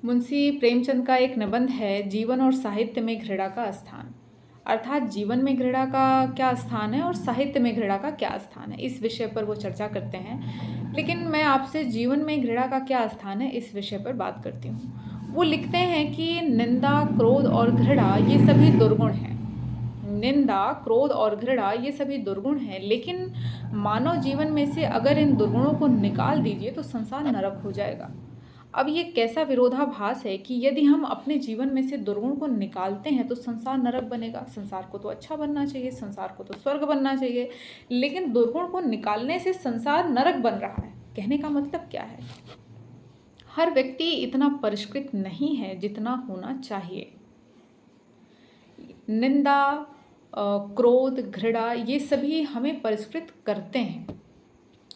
मुंशी प्रेमचंद का एक निबंध है, जीवन और साहित्य में घृणा का स्थान। अर्थात जीवन में घृणा का क्या स्थान है और साहित्य में घृणा का क्या स्थान है, इस विषय पर वो चर्चा करते हैं। लेकिन मैं आपसे जीवन में घृणा का क्या स्थान है इस विषय पर बात करती हूँ। वो लिखते हैं कि निंदा, क्रोध और घृणा ये सभी दुर्गुण हैं। निंदा, क्रोध और घृणा ये सभी दुर्गुण हैं, लेकिन मानव जीवन में से अगर इन दुर्गुणों को निकाल दीजिए तो संसार नरक हो जाएगा। अब ये कैसा विरोधाभास है कि यदि हम अपने जीवन में से दुर्गुण को निकालते हैं तो संसार नरक बनेगा। संसार को तो अच्छा बनना चाहिए, संसार को तो स्वर्ग बनना चाहिए, लेकिन दुर्गुण को निकालने से संसार नरक बन रहा है। कहने का मतलब क्या है? हर व्यक्ति इतना परिष्कृत नहीं है जितना होना चाहिए। निंदा, क्रोध, घृणा ये सभी हमें परिष्कृत करते हैं।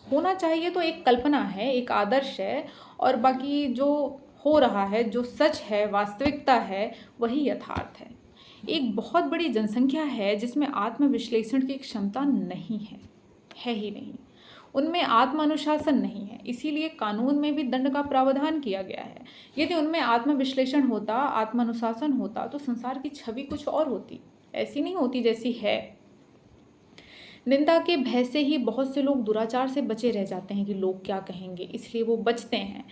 होना चाहिए तो एक कल्पना है, एक आदर्श है, और बाकी जो हो रहा है, जो सच है, वास्तविकता है, वही यथार्थ है। एक बहुत बड़ी जनसंख्या है जिसमें आत्मविश्लेषण की क्षमता नहीं है ही नहीं। उनमें आत्म अनुशासन नहीं है, इसीलिए कानून में भी दंड का प्रावधान किया गया है। यदि उनमें आत्मविश्लेषण होता, आत्म अनुशासन होता तो संसार की छवि कुछ और होती, ऐसी नहीं होती जैसी है। निंदा के भय से ही बहुत से लोग दुराचार से बचे रह जाते हैं कि लोग क्या कहेंगे, इसलिए वो बचते हैं।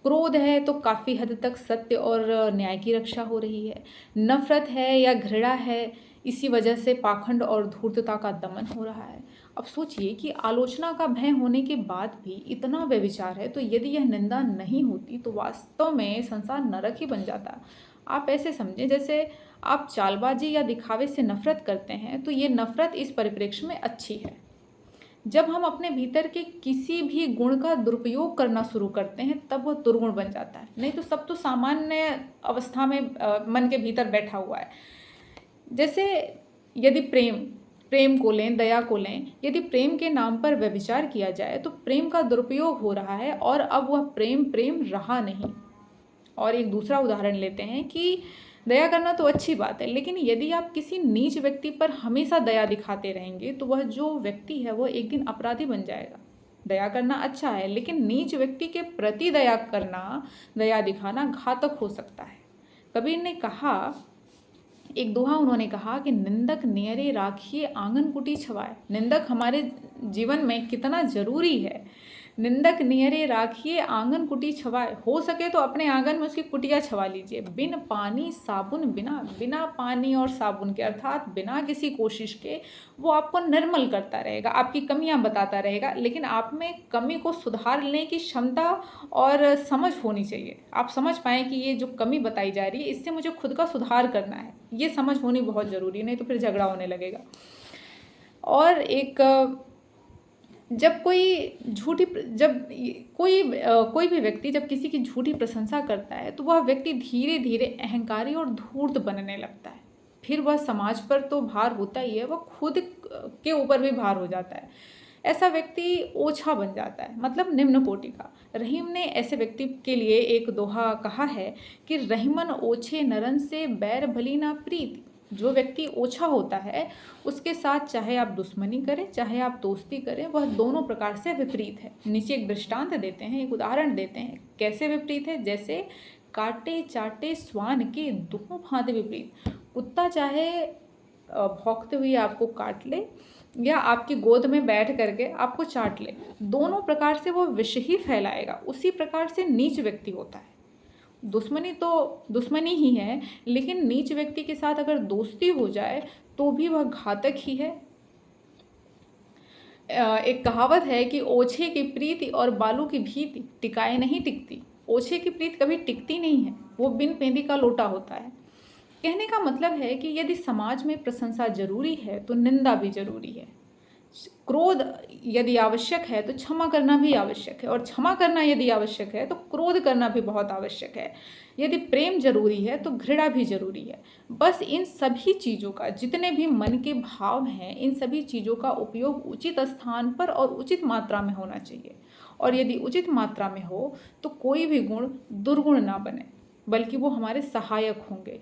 क्रोध है तो काफ़ी हद तक सत्य और न्याय की रक्षा हो रही है। नफरत है या घृणा है, इसी वजह से पाखंड और धूर्तता का दमन हो रहा है। अब सोचिए कि आलोचना का भय होने के बाद भी इतना व्यभिचार है, तो यदि यह निंदा नहीं होती तो वास्तव में संसार नरक ही बन जाता। आप ऐसे समझें जैसे आप चालबाजी या दिखावे से नफरत करते हैं, तो ये नफरत इस परिप्रेक्ष्य में अच्छी है। जब हम अपने भीतर के किसी भी गुण का दुरुपयोग करना शुरू करते हैं तब वह दुर्गुण बन जाता है। नहीं तो सब तो सामान्य अवस्था में मन के भीतर बैठा हुआ है। जैसे यदि प्रेम को लें, दया को लें, यदि प्रेम के नाम पर व्यभिचार किया जाए तो प्रेम का दुरुपयोग हो रहा है और अब वह प्रेम रहा नहीं। और एक दूसरा उदाहरण लेते हैं कि दया करना तो अच्छी बात है, लेकिन यदि आप किसी नीच व्यक्ति पर हमेशा दया दिखाते रहेंगे तो वह जो व्यक्ति है वह एक दिन अपराधी बन जाएगा। दया करना अच्छा है, लेकिन नीच व्यक्ति के प्रति दया दिखाना घातक हो सकता है। कबीर ने कहा, एक दोहा उन्होंने कहा कि निंदक नियरे राखिए आंगन कुटी छवाए। निंदक हमारे जीवन में कितना जरूरी है। निंदक नियरे राखिए आंगन कुटी छवाए। हो सके तो अपने आंगन में उसकी कुटिया छवा लीजिए, बिन पानी साबुन बिना पानी और साबुन के, अर्थात बिना किसी कोशिश के वो आपको निर्मल करता रहेगा, आपकी कमियां बताता रहेगा, लेकिन आप में कमी को सुधारने की क्षमता और समझ होनी चाहिए। आप समझ पाएँ कि ये जो कमी बताई जा रही है इससे मुझे खुद का सुधार करना है, ये समझ होनी बहुत ज़रूरी, नहीं तो फिर झगड़ा होने लगेगा। और एक जब कोई भी व्यक्ति जब किसी की झूठी प्रशंसा करता है तो वह व्यक्ति धीरे धीरे अहंकारी और धूर्त बनने लगता है। फिर वह समाज पर तो भार होता ही है, वह खुद के ऊपर भी भार हो जाता है। ऐसा व्यक्ति ओछा बन जाता है, मतलब निम्न कोटि का। रहीम ने ऐसे व्यक्ति के लिए एक दोहा कहा है कि रहीमन ओछे नरन से बैर भली ना प्रीति। जो व्यक्ति ओछा होता है उसके साथ चाहे आप दुश्मनी करें चाहे आप दोस्ती करें, वह दोनों प्रकार से विपरीत है। नीचे एक दृष्टांत देते हैं, एक उदाहरण देते हैं कैसे विपरीत है। जैसे काटे चाटे स्वान के दोनों भांति विपरीत। कुत्ता चाहे भौंकते हुए आपको काट ले या आपकी गोद में बैठ करके आपको चाट ले, दोनों प्रकार से वो विष ही फैलाएगा। उसी प्रकार से नीच व्यक्ति होता है। दुश्मनी तो दुश्मनी ही है, लेकिन नीच व्यक्ति के साथ अगर दोस्ती हो जाए तो भी वह घातक ही है। एक कहावत है कि ओछे की प्रीति और बालू की भीति टिकाए नहीं टिकती। ओछे की प्रीति कभी टिकती नहीं है, वो बिन पेंदी का लोटा होता है। कहने का मतलब है कि यदि समाज में प्रशंसा जरूरी है तो निंदा भी जरूरी है। क्रोध यदि आवश्यक है तो क्षमा करना भी आवश्यक है, और क्षमा करना यदि आवश्यक है तो क्रोध करना भी बहुत आवश्यक है। यदि प्रेम जरूरी है तो घृणा भी जरूरी है। बस इन सभी चीज़ों का, जितने भी मन के भाव हैं, इन सभी चीज़ों का उपयोग उचित स्थान पर और उचित मात्रा में होना चाहिए। और यदि उचित मात्रा में हो तो कोई भी गुण दुर्गुण ना बने, बल्कि वो हमारे सहायक होंगे।